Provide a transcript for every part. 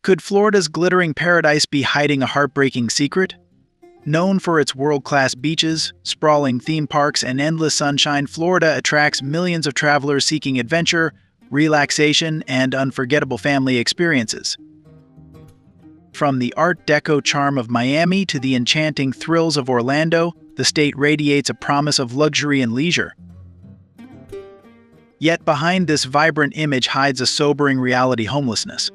Could Florida's glittering paradise be hiding a heartbreaking secret? Known for its world-class beaches, sprawling theme parks, and endless sunshine, Florida attracts millions of travelers seeking adventure, relaxation, and unforgettable family experiences. From the Art Deco charm of Miami to the enchanting thrills of Orlando, the state radiates a promise of luxury and leisure. Yet behind this vibrant image hides a sobering reality: homelessness.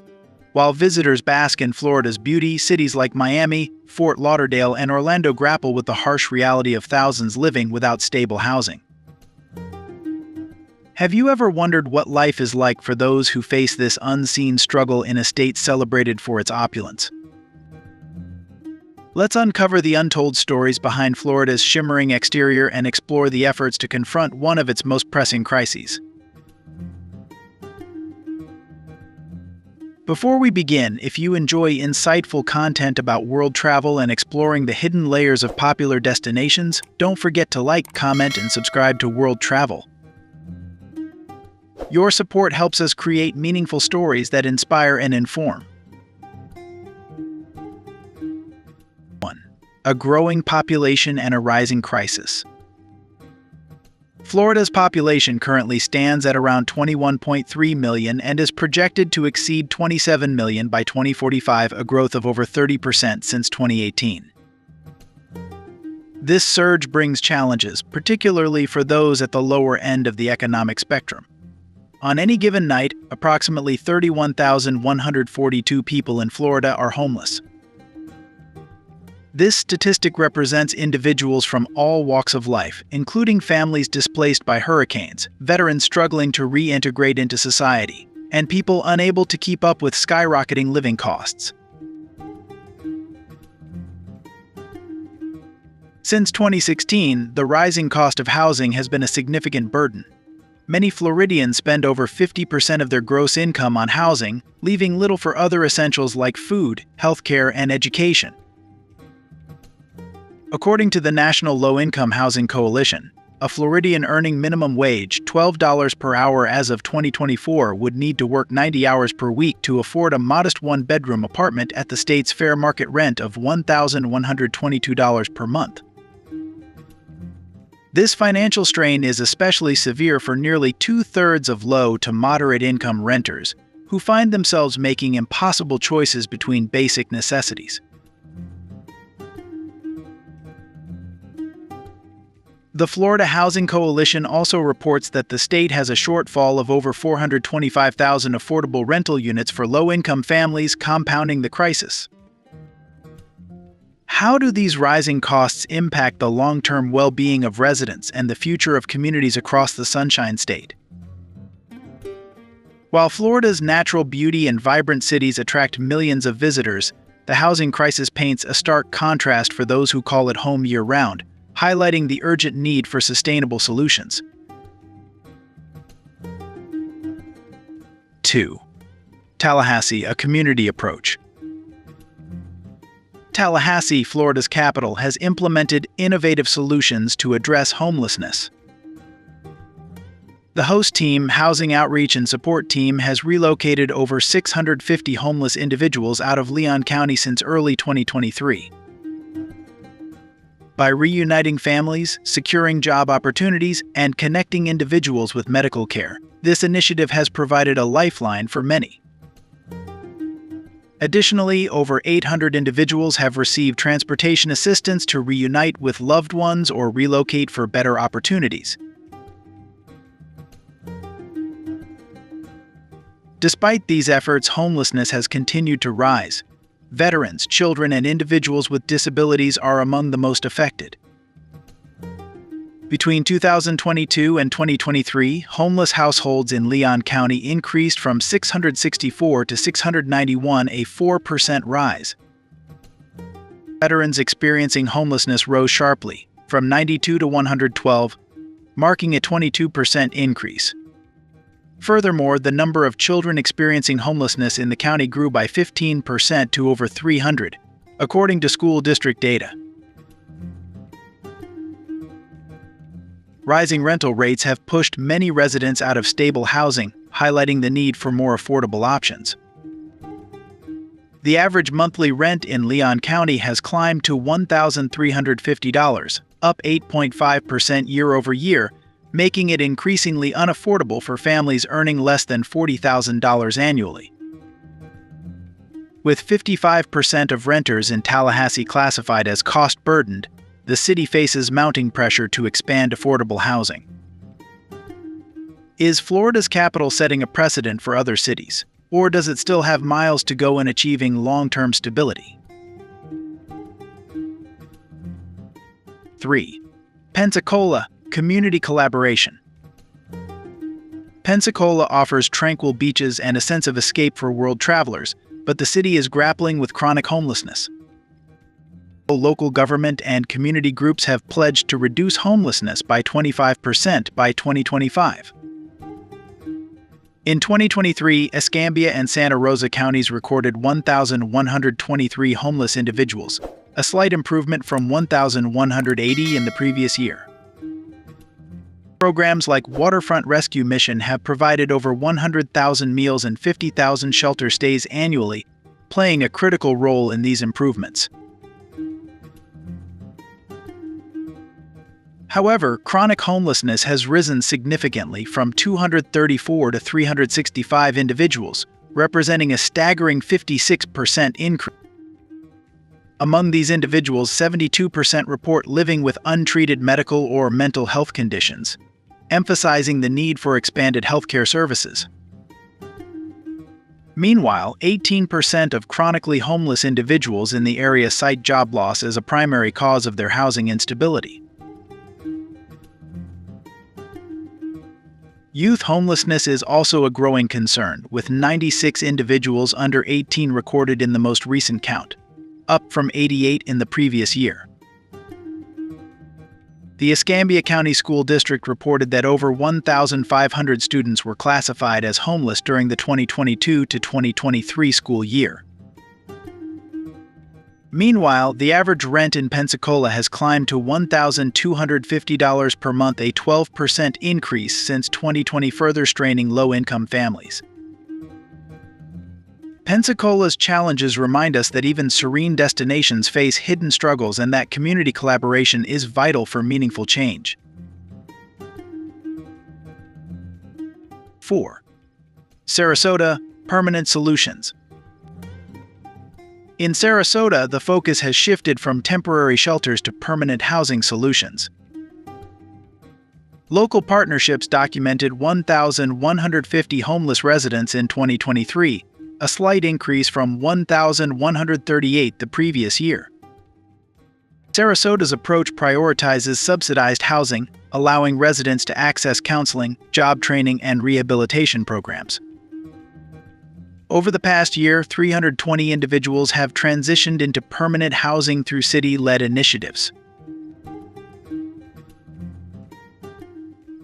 While visitors bask in Florida's beauty, cities like Miami, Fort Lauderdale, and Orlando grapple with the harsh reality of thousands living without stable housing. Have you ever wondered what life is like for those who face this unseen struggle in a state celebrated for its opulence? Let's uncover the untold stories behind Florida's shimmering exterior and explore the efforts to confront one of its most pressing crises. Before we begin, if you enjoy insightful content about world travel and exploring the hidden layers of popular destinations, don't forget to like, comment, and subscribe to World Travel. Your support helps us create meaningful stories that inspire and inform. 1. A growing population and a rising crisis. Florida's population currently stands at around 21.3 million and is projected to exceed 27 million by 2045, a growth of over 30% since 2018. This surge brings challenges, particularly for those at the lower end of the economic spectrum. On any given night, approximately 31,142 people in Florida are homeless. This statistic represents individuals from all walks of life, including families displaced by hurricanes, veterans struggling to reintegrate into society, and people unable to keep up with skyrocketing living costs. Since 2016, the rising cost of housing has been a significant burden. Many Floridians spend over 50% of their gross income on housing, leaving little for other essentials like food, healthcare, and education. According to the National Low-Income Housing Coalition, a Floridian earning minimum wage $12 per hour as of 2024 would need to work 90 hours per week to afford a modest one-bedroom apartment at the state's fair market rent of $1,122 per month. This financial strain is especially severe for nearly two-thirds of low to moderate-income renters, who find themselves making impossible choices between basic necessities. The Florida Housing Coalition also reports that the state has a shortfall of over 425,000 affordable rental units for low-income families, compounding the crisis. How do these rising costs impact the long-term well-being of residents and the future of communities across the Sunshine State? While Florida's natural beauty and vibrant cities attract millions of visitors, the housing crisis paints a stark contrast for those who call it home year-round, highlighting the urgent need for sustainable solutions. 2. Tallahassee, a community approach. Tallahassee, Florida's capital, has implemented innovative solutions to address homelessness. The host team, Housing Outreach and Support Team, has relocated over 650 homeless individuals out of Leon County since early 2023. By reuniting families, securing job opportunities, and connecting individuals with medical care, this initiative has provided a lifeline for many. Additionally, over 800 individuals have received transportation assistance to reunite with loved ones or relocate for better opportunities. Despite these efforts, homelessness has continued to rise. Veterans, children, and individuals with disabilities are among the most affected. Between 2022 and 2023, homeless households in Leon County increased from 664 to 691, a 4% rise. Veterans experiencing homelessness rose sharply, from 92 to 112, marking a 22% increase. Furthermore, the number of children experiencing homelessness in the county grew by 15% to over 300, according to school district data. Rising rental rates have pushed many residents out of stable housing, highlighting the need for more affordable options. The average monthly rent in Leon County has climbed to $1,350, up 8.5% year-over-year, making it increasingly unaffordable for families earning less than $40,000 annually. With 55% of renters in Tallahassee classified as cost-burdened, the city faces mounting pressure to expand affordable housing. Is Florida's capital setting a precedent for other cities, or does it still have miles to go in achieving long-term stability? 3. Pensacola, community collaboration. Pensacola offers tranquil beaches and a sense of escape for world travelers, but the city is grappling with chronic homelessness. Local government and community groups have pledged to reduce homelessness by 25% by 2025. In 2023, Escambia and Santa Rosa counties recorded 1,123 homeless individuals, a slight improvement from 1,180 in the previous year. Programs like Waterfront Rescue Mission have provided over 100,000 meals and 50,000 shelter stays annually, playing a critical role in these improvements. However, chronic homelessness has risen significantly from 234 to 365 individuals, representing a staggering 56% increase. Among these individuals, 72% report living with untreated medical or mental health conditions, emphasizing the need for expanded healthcare services. Meanwhile, 18% of chronically homeless individuals in the area cite job loss as a primary cause of their housing instability. Youth homelessness is also a growing concern, with 96 individuals under 18 recorded in the most recent count, up from 88 in the previous year. The Escambia County School District reported that over 1,500 students were classified as homeless during the 2022 to 2023 school year. Meanwhile, the average rent in Pensacola has climbed to $1,250 per month, a 12% increase since 2020, further straining low-income families. Pensacola's challenges remind us that even serene destinations face hidden struggles and that community collaboration is vital for meaningful change. 4. Sarasota, permanent solutions. In Sarasota, the focus has shifted from temporary shelters to permanent housing solutions. Local partnerships documented 1,150 homeless residents in 2023, a slight increase from 1,138 the previous year. Sarasota's approach prioritizes subsidized housing, allowing residents to access counseling, job training, and rehabilitation programs. Over the past year, 320 individuals have transitioned into permanent housing through city-led initiatives.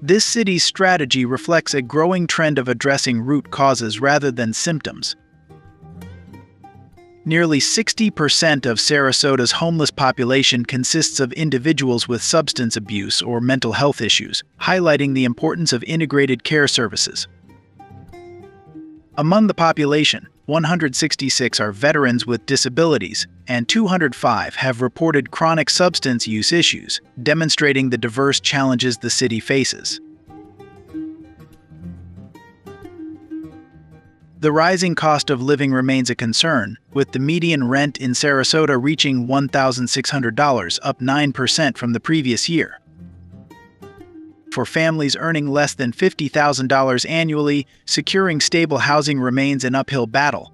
This city's strategy reflects a growing trend of addressing root causes rather than symptoms. Nearly 60% of Sarasota's homeless population consists of individuals with substance abuse or mental health issues, highlighting the importance of integrated care services. Among the population, 166 are veterans with disabilities, and 205 have reported chronic substance use issues, demonstrating the diverse challenges the city faces. The rising cost of living remains a concern, with the median rent in Sarasota reaching $1,600, up 9% from the previous year. For families earning less than $50,000 annually, securing stable housing remains an uphill battle.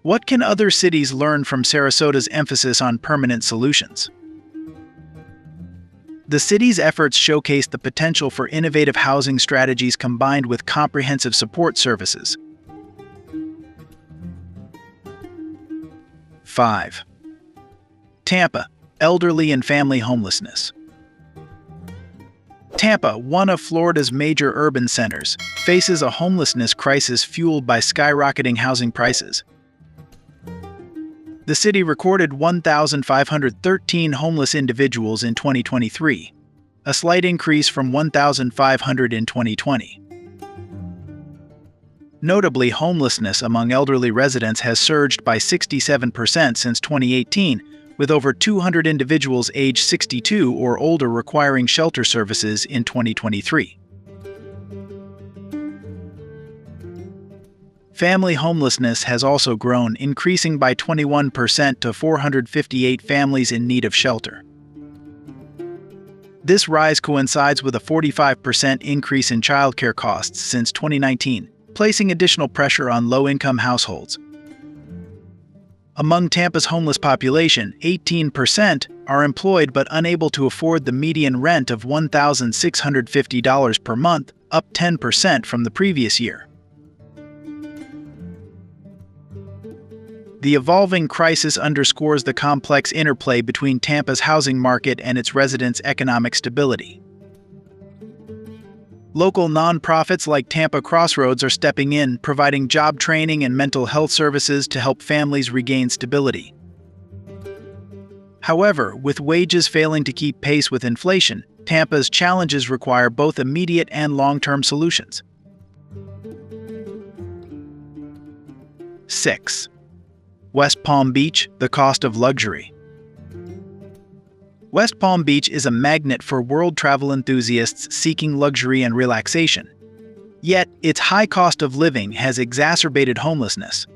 What can other cities learn from Sarasota's emphasis on permanent solutions? The city's efforts showcase the potential for innovative housing strategies combined with comprehensive support services. 5. Tampa, elderly and family homelessness. Tampa, one of Florida's major urban centers, faces a homelessness crisis fueled by skyrocketing housing prices. The city recorded 1,513 homeless individuals in 2023, a slight increase from 1,500 in 2020. Notably, homelessness among elderly residents has surged by 67% since 2018, with over 200 individuals aged 62 or older requiring shelter services in 2023. Family homelessness has also grown, increasing by 21% to 458 families in need of shelter. This rise coincides with a 45% increase in childcare costs since 2019, placing additional pressure on low-income households. Among Tampa's homeless population, 18% are employed but unable to afford the median rent of $1,650 per month, up 10% from the previous year. The evolving crisis underscores the complex interplay between Tampa's housing market and its residents' economic stability. Local nonprofits like Tampa Crossroads are stepping in, providing job training and mental health services to help families regain stability. However, with wages failing to keep pace with inflation, Tampa's challenges require both immediate and long-term solutions. 6. West Palm Beach, the cost of luxury. West Palm Beach is a magnet for world travel enthusiasts seeking luxury and relaxation. Yet, its high cost of living has exacerbated homelessness.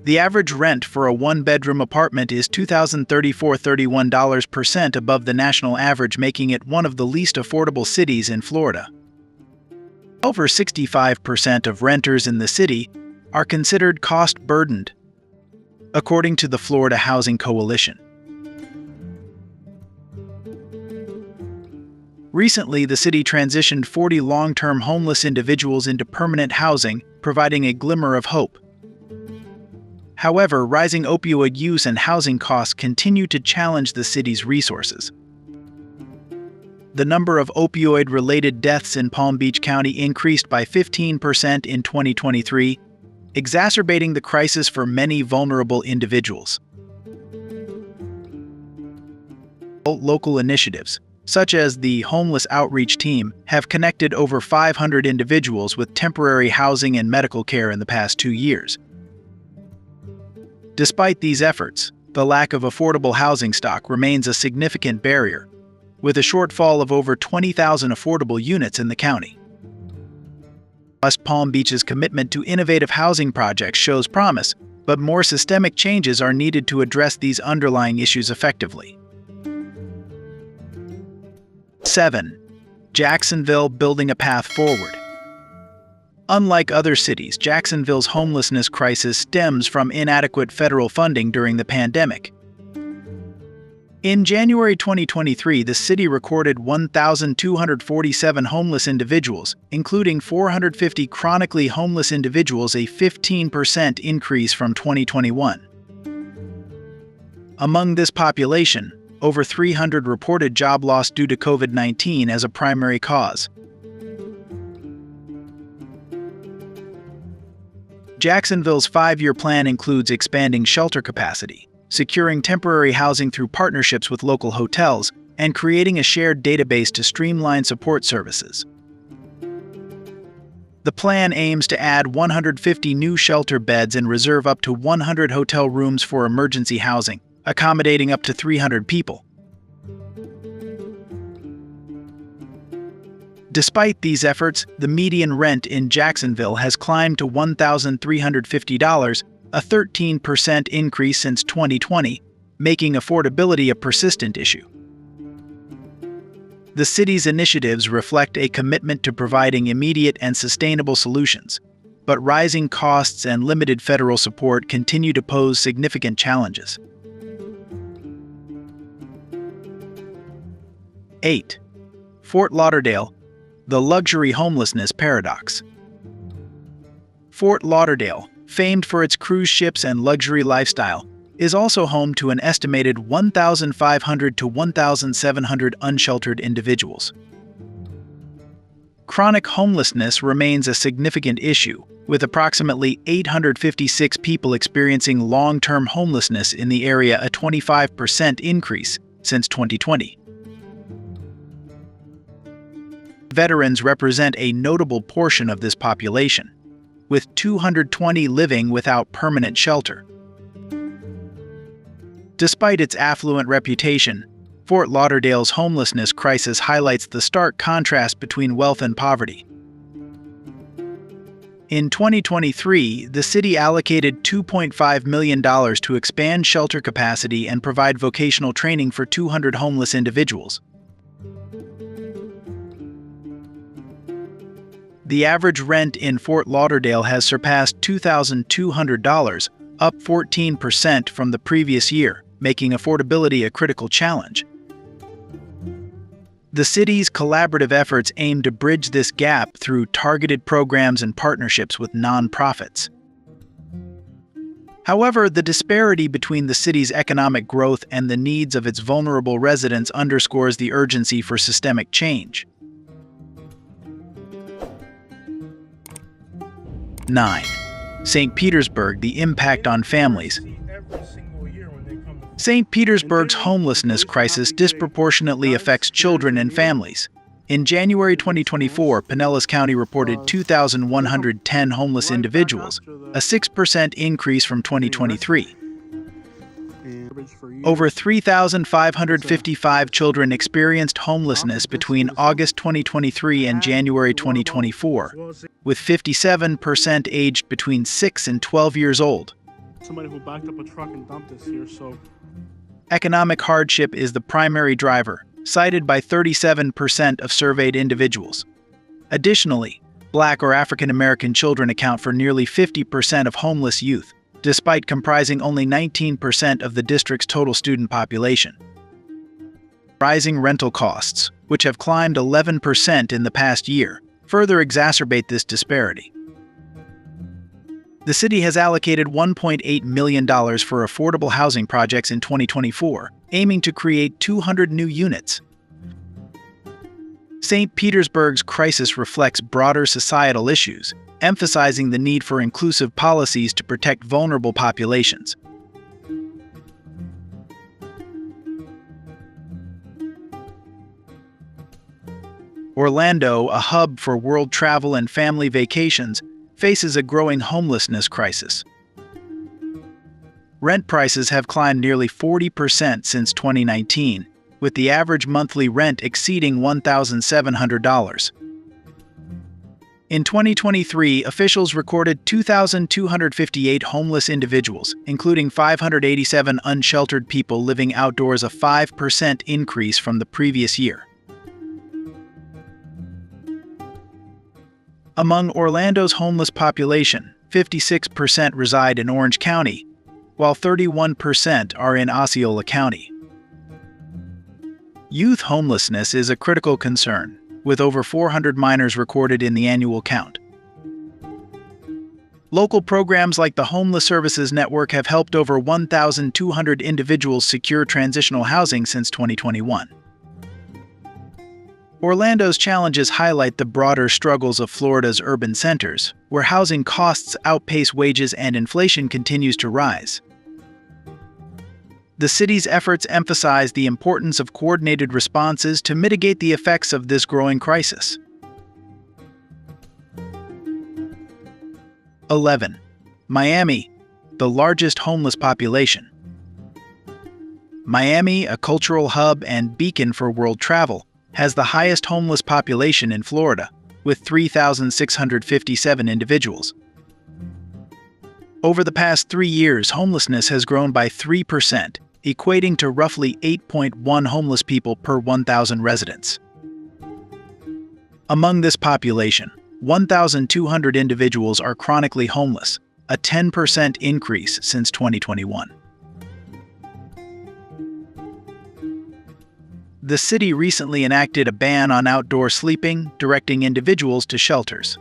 The average rent for a one-bedroom apartment is $2,034.31 above the national average, making it one of the least affordable cities in Florida. Over 65% of renters in the city are considered cost-burdened, according to the Florida Housing Coalition. Recently, the city transitioned 40 long-term homeless individuals into permanent housing, providing a glimmer of hope. However, rising opioid use and housing costs continue to challenge the city's resources. The number of opioid-related deaths in Palm Beach County increased by 15% in 2023, exacerbating the crisis for many vulnerable individuals. Local initiatives, such as the Homeless Outreach Team, have connected over 500 individuals with temporary housing and medical care in the past 2 years. Despite these efforts, the lack of affordable housing stock remains a significant barrier, with a shortfall of over 20,000 affordable units in the county. West Palm Beach's commitment to innovative housing projects shows promise, but more systemic changes are needed to address these underlying issues effectively. 7. Jacksonville, building a path forward. Unlike other cities, Jacksonville's homelessness crisis stems from inadequate federal funding during the pandemic. In January 2023, the city recorded 1,247 homeless individuals, including 450 chronically homeless individuals, a 15% increase from 2021. Among this population, over 300 reported job loss due to COVID-19 as a primary cause. Jacksonville's 5-year plan includes expanding shelter capacity, securing temporary housing through partnerships with local hotels, and creating a shared database to streamline support services. The plan aims to add 150 new shelter beds and reserve up to 100 hotel rooms for emergency housing, accommodating up to 300 people. Despite these efforts, the median rent in Jacksonville has climbed to $1,350, a 13% increase since 2020, making affordability a persistent issue. The city's initiatives reflect a commitment to providing immediate and sustainable solutions, but rising costs and limited federal support continue to pose significant challenges. 8. Fort Lauderdale, the luxury-homelessness paradox. Fort Lauderdale, famed for its cruise ships and luxury lifestyle, is also home to an estimated 1,500 to 1,700 unsheltered individuals. Chronic homelessness remains a significant issue, with approximately 856 people experiencing long-term homelessness in the area, a 25% increase since 2020. Veterans represent a notable portion of this population, with 220 living without permanent shelter. Despite its affluent reputation, Fort Lauderdale's homelessness crisis highlights the stark contrast between wealth and poverty. In 2023, the city allocated $2.5 million to expand shelter capacity and provide vocational training for 200 homeless individuals. The average rent in Fort Lauderdale has surpassed $2,200, up 14% from the previous year, making affordability a critical challenge. The city's collaborative efforts aim to bridge this gap through targeted programs and partnerships with nonprofits. However, the disparity between the city's economic growth and the needs of its vulnerable residents underscores the urgency for systemic change. 9. St. Petersburg, the impact on families. St. Petersburg's homelessness crisis disproportionately affects children and families. In January 2024, Pinellas County reported 2,110 homeless individuals, a 6% increase from 2023. Over 3,555 children experienced homelessness between August 2023 and January 2024, with 57% aged between 6 and 12 years old. Somebody who backed up a truck and dumped this here, so... Economic hardship is the primary driver, cited by 37% of surveyed individuals. Additionally, Black or African American children account for nearly 50% of homeless youth, despite comprising only 19% of the district's total student population. Rising rental costs, which have climbed 11% in the past year, further exacerbate this disparity. The city has allocated $1.8 million for affordable housing projects in 2024, aiming to create 200 new units. St. Petersburg's crisis reflects broader societal issues, emphasizing the need for inclusive policies to protect vulnerable populations. Orlando, a hub for world travel and family vacations, faces a growing homelessness crisis. Rent prices have climbed nearly 40% since 2019, with the average monthly rent exceeding $1,700. In 2023, officials recorded 2,258 homeless individuals, including 587 unsheltered people living outdoors, a 5% increase from the previous year. Among Orlando's homeless population, 56% reside in Orange County, while 31% are in Osceola County. Youth homelessness is a critical concern, with over 400 minors recorded in the annual count. Local programs like the Homeless Services Network have helped over 1,200 individuals secure transitional housing since 2021. Orlando's challenges highlight the broader struggles of Florida's urban centers, where housing costs outpace wages and inflation continues to rise. The city's efforts emphasize the importance of coordinated responses to mitigate the effects of this growing crisis. 11. Miami, the largest homeless population. Miami, a cultural hub and beacon for world travel, has the highest homeless population in Florida, with 3,657 individuals. Over the past 3 years, homelessness has grown by 3%, equating to roughly 8.1 homeless people per 1,000 residents. Among this population, 1,200 individuals are chronically homeless, a 10% increase since 2021. The city recently enacted a ban on outdoor sleeping, directing individuals to shelters.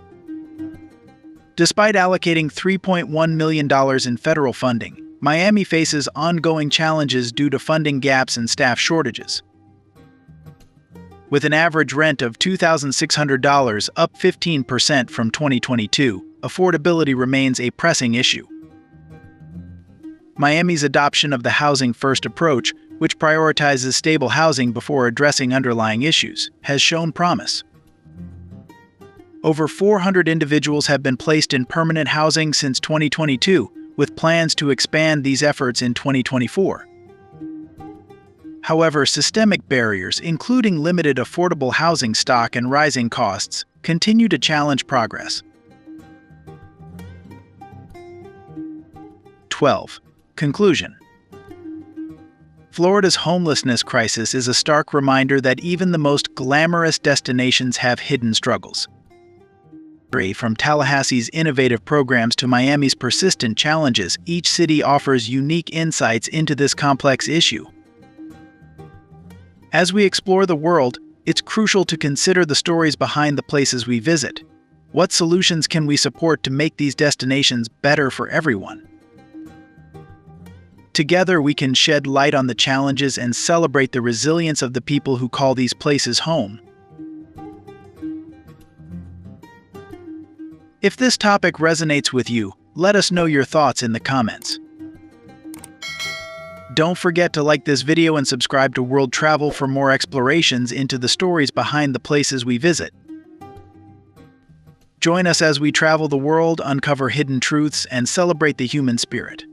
Despite allocating $3.1 million in federal funding, Miami faces ongoing challenges due to funding gaps and staff shortages. With an average rent of $2,600, up 15% from 2022, affordability remains a pressing issue. Miami's adoption of the housing-first approach, which prioritizes stable housing before addressing underlying issues, has shown promise. Over 400 individuals have been placed in permanent housing since 2022, with plans to expand these efforts in 2024. However, systemic barriers, including limited affordable housing stock and rising costs, continue to challenge progress. 12. Conclusion. Florida's homelessness crisis is a stark reminder that even the most glamorous destinations have hidden struggles. From Tallahassee's innovative programs to Miami's persistent challenges, each city offers unique insights into this complex issue. As we explore the world, it's crucial to consider the stories behind the places we visit. What solutions can we support to make these destinations better for everyone? Together, we can shed light on the challenges and celebrate the resilience of the people who call these places home. If this topic resonates with you, let us know your thoughts in the comments. Don't forget to like this video and subscribe to World Travel for more explorations into the stories behind the places we visit. Join us as we travel the world, uncover hidden truths, and celebrate the human spirit.